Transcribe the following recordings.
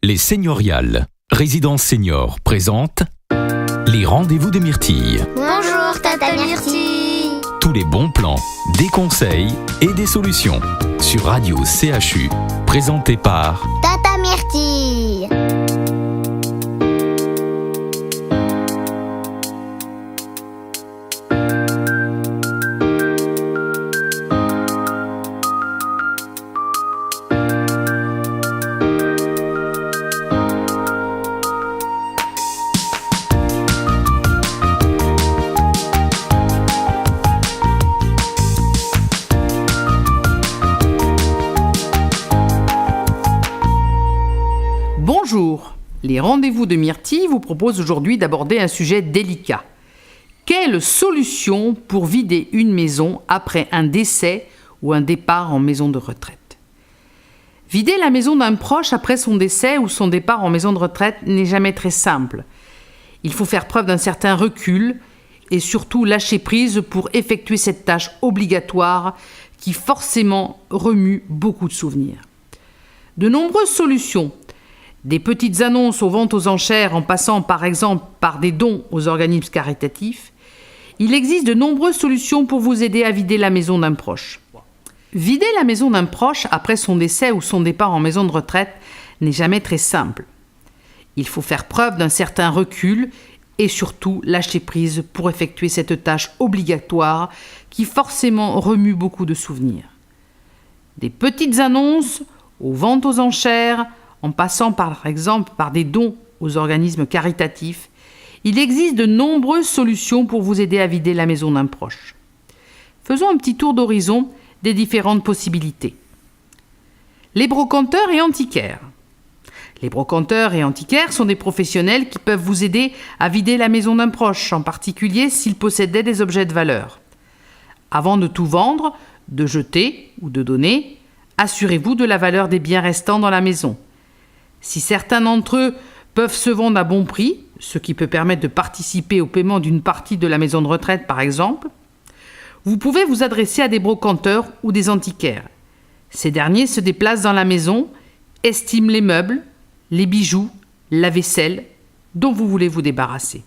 Les Seigneuriales, Résidence Senior présente les rendez-vous de Myrtille. Bonjour Tata Myrtille. Tous les bons plans, des conseils et des solutions sur Radio CHU, présenté par Tata Myrtille. Bonjour, les rendez-vous de Myrtille vous proposent aujourd'hui d'aborder un sujet délicat. Quelle solution pour vider une maison après un décès ou un départ en maison de retraite ? Vider la maison d'un proche après son décès ou son départ en maison de retraite n'est jamais très simple. Il faut faire preuve d'un certain recul et surtout lâcher prise pour effectuer cette tâche obligatoire qui forcément remue beaucoup de souvenirs. De nombreuses solutions, des petites annonces aux ventes aux enchères en passant par exemple par des dons aux organismes caritatifs, il existe de nombreuses solutions pour vous aider à vider la maison d'un proche. Vider la maison d'un proche après son décès ou son départ en maison de retraite n'est jamais très simple. Il faut faire preuve d'un certain recul et surtout lâcher prise pour effectuer cette tâche obligatoire qui forcément remue beaucoup de souvenirs. Des petites annonces aux ventes aux enchères, en passant par exemple par des dons aux organismes caritatifs, il existe de nombreuses solutions pour vous aider à vider la maison d'un proche. Faisons un petit tour d'horizon des différentes possibilités. Les brocanteurs et antiquaires. Les brocanteurs et antiquaires sont des professionnels qui peuvent vous aider à vider la maison d'un proche, en particulier s'il possédait des objets de valeur. Avant de tout vendre, de jeter ou de donner, assurez-vous de la valeur des biens restants dans la maison. Si certains d'entre eux peuvent se vendre à bon prix, ce qui peut permettre de participer au paiement d'une partie de la maison de retraite par exemple, vous pouvez vous adresser à des brocanteurs ou des antiquaires. Ces derniers se déplacent dans la maison, estiment les meubles, les bijoux, la vaisselle dont vous voulez vous débarrasser.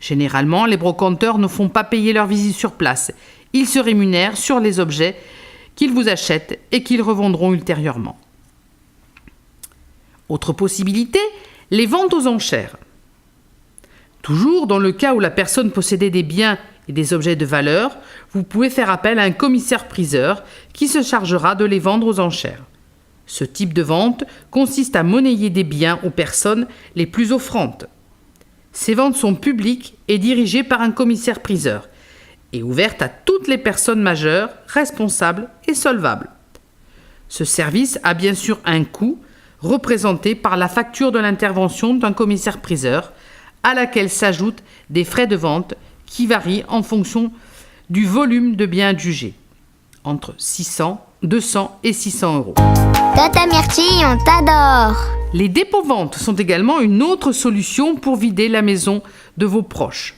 Généralement, les brocanteurs ne font pas payer leur visite sur place. Ils se rémunèrent sur les objets qu'ils vous achètent et qu'ils revendront ultérieurement. Autre possibilité, les ventes aux enchères. Toujours dans le cas où la personne possédait des biens et des objets de valeur, vous pouvez faire appel à un commissaire-priseur qui se chargera de les vendre aux enchères. Ce type de vente consiste à monnayer des biens aux personnes les plus offrantes. Ces ventes sont publiques et dirigées par un commissaire-priseur et ouvertes à toutes les personnes majeures, responsables et solvables. Ce service a bien sûr un coût représenté par la facture de l'intervention d'un commissaire-priseur, à laquelle s'ajoutent des frais de vente qui varient en fonction du volume de biens jugés, entre 200 et 600 euros. Tata Myrtille, on t'adore. Les dépôts-ventes sont également une autre solution pour vider la maison de vos proches.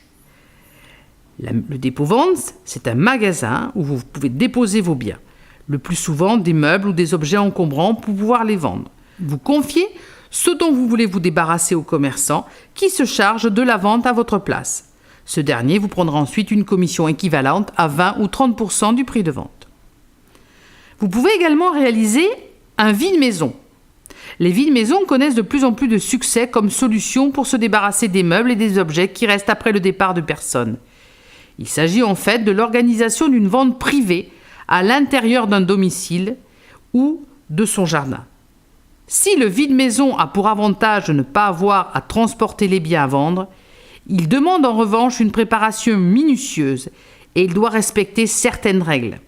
Le dépôt-vente, c'est un magasin où vous pouvez déposer vos biens, le plus souvent des meubles ou des objets encombrants pour pouvoir les vendre. Vous confiez ce dont vous voulez vous débarrasser au commerçant qui se charge de la vente à votre place. Ce dernier vous prendra ensuite une commission équivalente à 20 ou 30% du prix de vente. Vous pouvez également réaliser un vide-maison. Les vides-maisons connaissent de plus en plus de succès comme solution pour se débarrasser des meubles et des objets qui restent après le départ de personnes. Il s'agit en fait de l'organisation d'une vente privée à l'intérieur d'un domicile ou de son jardin. Si le vide-maison a pour avantage de ne pas avoir à transporter les biens à vendre, il demande en revanche une préparation minutieuse et il doit respecter certaines règles.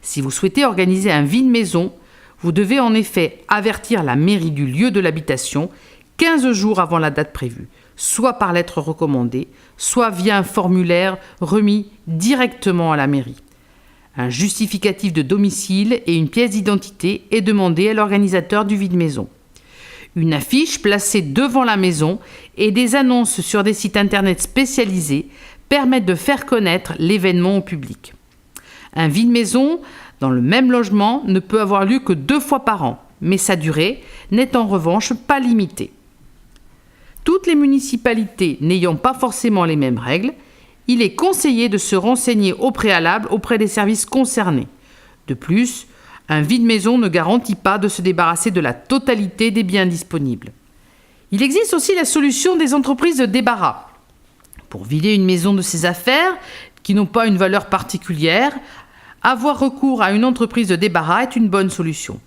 Si vous souhaitez organiser un vide-maison, vous devez en effet avertir la mairie du lieu de l'habitation 15 jours avant la date prévue, soit par lettre recommandée, soit via un formulaire remis directement à la mairie. Un justificatif de domicile et une pièce d'identité est demandé à l'organisateur du vide-maison. Une affiche placée devant la maison et des annonces sur des sites internet spécialisés permettent de faire connaître l'événement au public. Un vide-maison dans le même logement ne peut avoir lieu que 2 fois par an, mais sa durée n'est en revanche pas limitée. Toutes les municipalités n'ayant pas forcément les mêmes règles, il est conseillé de se renseigner au préalable auprès des services concernés. De plus, un vide-maison ne garantit pas de se débarrasser de la totalité des biens disponibles. Il existe aussi la solution des entreprises de débarras. Pour vider une maison de ses affaires qui n'ont pas une valeur particulière, avoir recours à une entreprise de débarras est une bonne solution.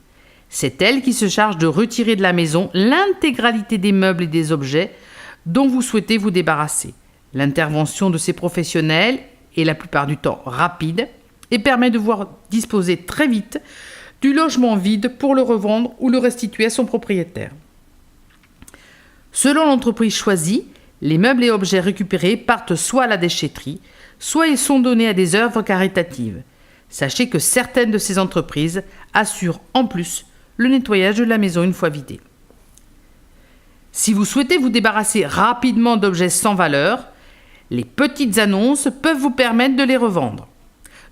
C'est elle qui se charge de retirer de la maison l'intégralité des meubles et des objets dont vous souhaitez vous débarrasser. L'intervention de ces professionnels est la plupart du temps rapide et permet de pouvoir disposer très vite du logement vide pour le revendre ou le restituer à son propriétaire. Selon l'entreprise choisie, les meubles et objets récupérés partent soit à la déchetterie, soit ils sont donnés à des œuvres caritatives. Sachez que certaines de ces entreprises assurent en plus le nettoyage de la maison une fois vidée. Si vous souhaitez vous débarrasser rapidement d'objets sans valeur, les petites annonces peuvent vous permettre de les revendre.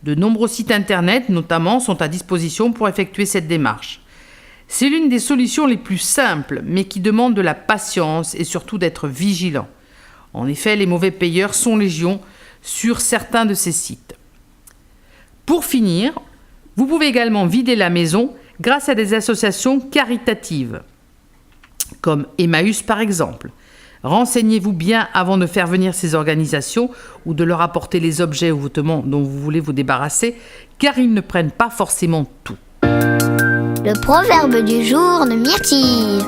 De nombreux sites internet, notamment, sont à disposition pour effectuer cette démarche. C'est l'une des solutions les plus simples, mais qui demande de la patience et surtout d'être vigilant. En effet, les mauvais payeurs sont légion sur certains de ces sites. Pour finir, vous pouvez également vider la maison grâce à des associations caritatives, comme Emmaüs par exemple. Renseignez-vous bien avant de faire venir ces organisations ou de leur apporter les objets ou vêtements dont vous voulez vous débarrasser, car ils ne prennent pas forcément tout. Le proverbe du jour de Myrtille.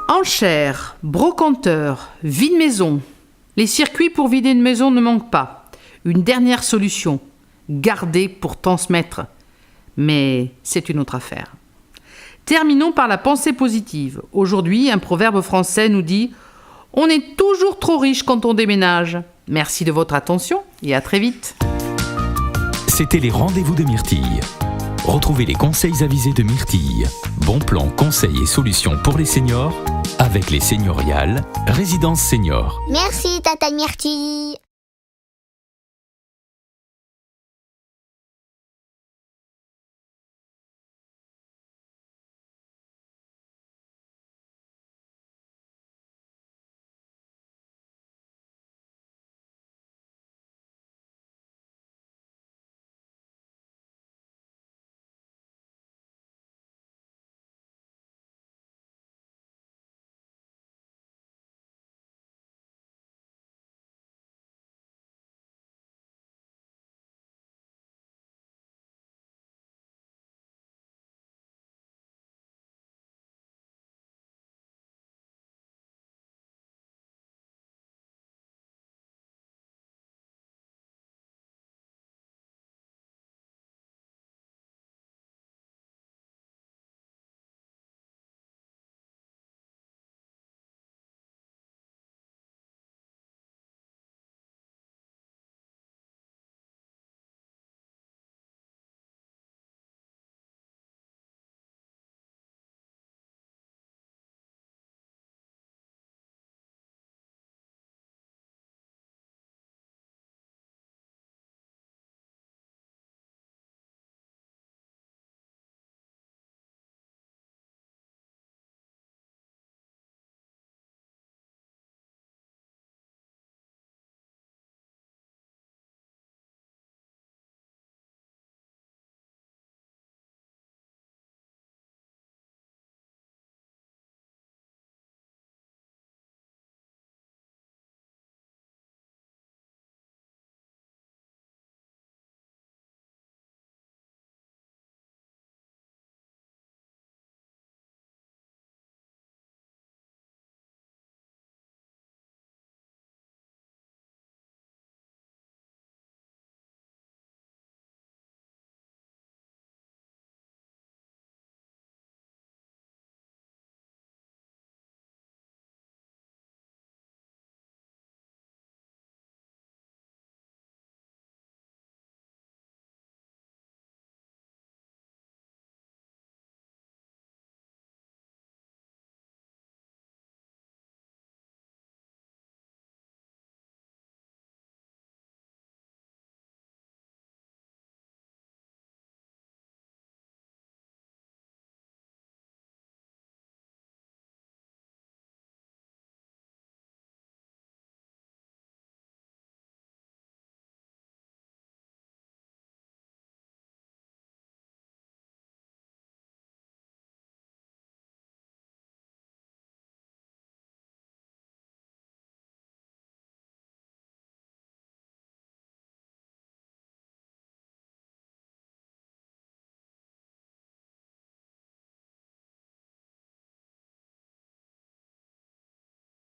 Enchères, brocanteurs, vide-maison. Les circuits pour vider une maison ne manquent pas. Une dernière solution, garder pour transmettre. Mais c'est une autre affaire. Terminons par la pensée positive. Aujourd'hui, un proverbe français nous dit « On est toujours trop riche quand on déménage ». Merci de votre attention et à très vite. C'était les rendez-vous de Myrtille. Retrouvez les conseils avisés de Myrtille. Bons plans, conseils et solutions pour les seniors avec les Senioriales, résidences seniors. Merci, Tata Myrtille.